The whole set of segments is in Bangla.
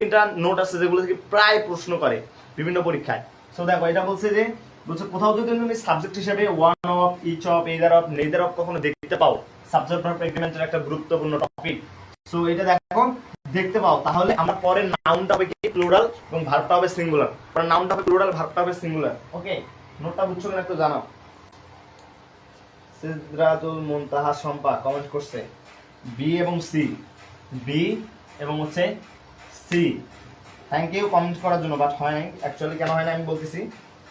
তিনটা নোট আছে যেগুলো থেকে প্রায় প্রশ্ন করে বিভিন্ন পরীক্ষায়। সো দেখো এটা বলছে যে কোথাও যদি তুমি সাবজেক্ট হিসেবে one of, each of, either of, neither of কখনো দেখতে পাও, সাবজেক্ট ভার্ব এগ্রিমেন্টের একটা গুরুত্বপূর্ণ টপিক। সো এটা দেখো দেখতে পাও, তাহলে আমরা পরে নাউনটা হবে কি প্লুরাল এবং ভার্বটা হবে সিঙ্গুলার। পরে নাউনটা হবে প্লুরাল, ভার্বটা হবে সিঙ্গুলার। ওকে, নোটটা বুঝছো কিনা একটু জানাও। সিদরাতুল মুনতাহা শম্পা কমেন্ট করছে বি এবং সি, বি এবং হচ্ছে সি। থ্যাংক ইউ কমেন্ট করার জন্য, বাট হয় নাই। অ্যাকচুয়ালি কেন হয় না আমি বলতেছি।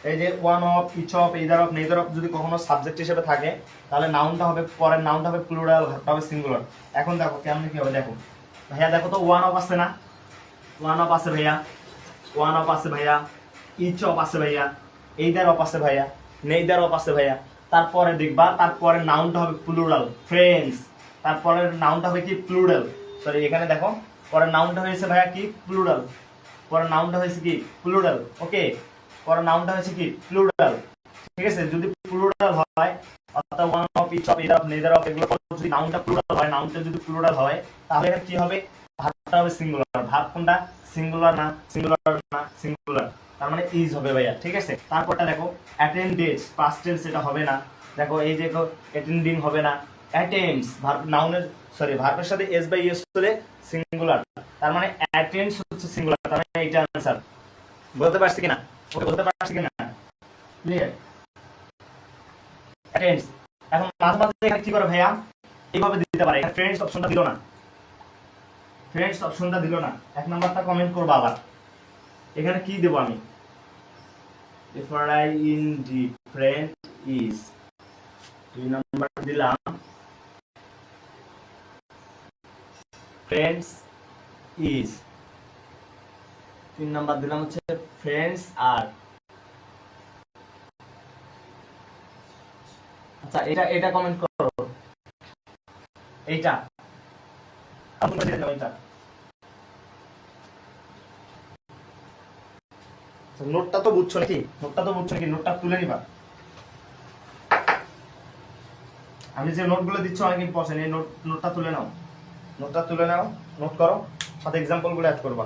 এই যে one of, each of, either of, neither of যদি কখনো সাবজেক্ট হিসেবে থাকে, তাহলে নাউনটা হবে, পরের নাউনটা হবে প্লুরাল, ভার্বটা হবে সিঙ্গুলার। এখন দেখো কেমন কি হবে, দেখো ভাইয়া, দেখো তো ওয়ান অফ আছে না, ওয়ান অফ আছে ভাইয়া, ওয়ান অফ আছে ভাইয়া, ইচ অফ আছে ভাইয়া, এইদার অফ আছে ভাইয়া, নেইদার অফ আছে ভাইয়া। তারপরে দেখবা তারপরে নাউনটা হবে প্লুরাল, ফ্রেন্ডস। তারপরে নাউনটা হবে কি প্লুরাল, সরি এখানে দেখো পরের নাউনটা হয়েছে ভাইয়া কি প্লুরাল, পরের নাউনটা হয়েছে কি প্লুরাল। ওকে, পরের নাউনটা হয়েছে কি প্লুরাল। ঠিক আছে, যদি প্লুরাল হয় অর্থাৎ one of, each of, either of, neither of এগুলো যদি নাউনটা প্লুরাল হয়, নাউনটা যদি প্লুরাল হয়, তাহলে এটা কি হবে, ভার্বটা হবে সিঙ্গুলার। ভার্ব কোনটা, সিঙ্গুলার না, সিঙ্গুলার না, সিঙ্গুলার, তার মানে ইজ হবে ভাইয়া। ঠিক আছে, তারপরটা দেখো অ্যাটেন্ডেন্স, পাস্ট টেন্স এটা হবে না। দেখো এই যে অ্যাটেন্ডিং হবে না, অ্যাটেন্ডস ভার্ব নাউনের, সরি ভার্বের সাথে এস বাই এস হলে সিঙ্গুলার, তার মানে অ্যাটেন্ডস হচ্ছে সিঙ্গুলার, তার মানে এইটা आंसर। বলতে পারছি কিনা, ওকে বলতে পারছি কিনা, ক্লিয়ার। অ্যাটেন্ডস। এখন মাঝে মাঝে এখানে কি করে ভাইয়া, এইভাবে দিতে পারে, এখানে ফ্রেন্ডস অপশনটা দিল না, ফ্রেন্ডস অপশনটা দিল না, এক নাম্বারটা কমেন্ট করব আবার। এখানে কি দেব আমি, ডিফারেন্ট ইন ডিফারেন্ট ইজ, দুই নাম্বার দিলাম ফ্রেন্ডস ইজ, তিন নাম্বার দিলাম হচ্ছে ফ্রেন্ডস আর। আচ্ছা এটা এটা কমেন্ট করো, এইটা এইটা নোটটা তো বুঝছো নাকি, নোটটা তো বুঝছো নাকি, নোটটা তুলে নিবা। আমি যে নোটগুলো দিচ্ছি অনেক ইম্পর্টেন্ট, এই নোটটা তুলে নাও, নোটটা তুলে নাও, নোট করো, সাথে এক্সাম্পলগুলো অ্যাড করবা।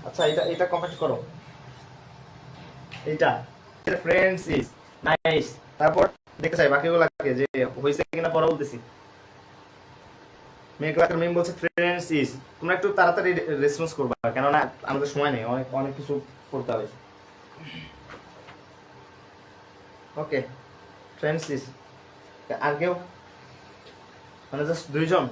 আচ্ছা এটা এটা কমেন্ট করো, এইটা ফ্রেন্ডস ইজ নাইস। তারপর দেখতে চাই বাকিগুলো যে হইছে কিনা পরে বলতেছি। মেঘলাকের মিম বলছে ফ্রেন্ডস ইজ, তোমরা একটু তাড়াতাড়ি রেসপন্স করবা, কেননা আমাদের সময় নেই, অনেক অনেক কিছু করতে হবে। ওকে, ফ্রেন্ডস ইজ। আর কেউ, মানে জাস্ট দুইজন,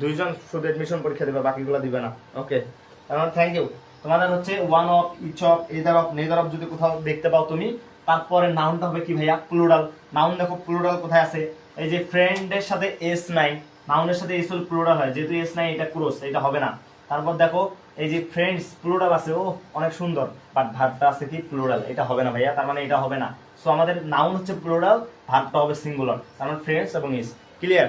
দুইজন শুধু এডমিশন পরীক্ষা দিবে, বাকিগুলো দিবে না। ওকে, তাহলে থ্যাংক ইউ। তোমাদের হচ্ছে one of, each of, either of, neither of যদি কোথাও দেখতে পাও তুমি, তারপরে নাউনটা হবে কি ভাইয়া প্লুরাল। নাউন দেখো প্লুরাল কোথায় আছে, এই যে ফ্রেন্ডের সাথে এস নাই, নাউনের সাথে এস হল প্লুরাল হয়, যেহেতু এস নাই এটা ক্রস, এটা হবে না। তারপর দেখো এই যে ফ্রেন্ডস প্লুরাল আছে, ও অনেক সুন্দর, বাট ভার্বটা আছে কি প্লুরাল, এটা হবে না ভাইয়া, তার মানে এটা হবে না। সো আমাদের নাউন হচ্ছে প্লুরাল, ভার্বটা হবে সিঙ্গুলার, তার মানে ফ্রেন্ডস এবং ইজ। ক্লিয়ার।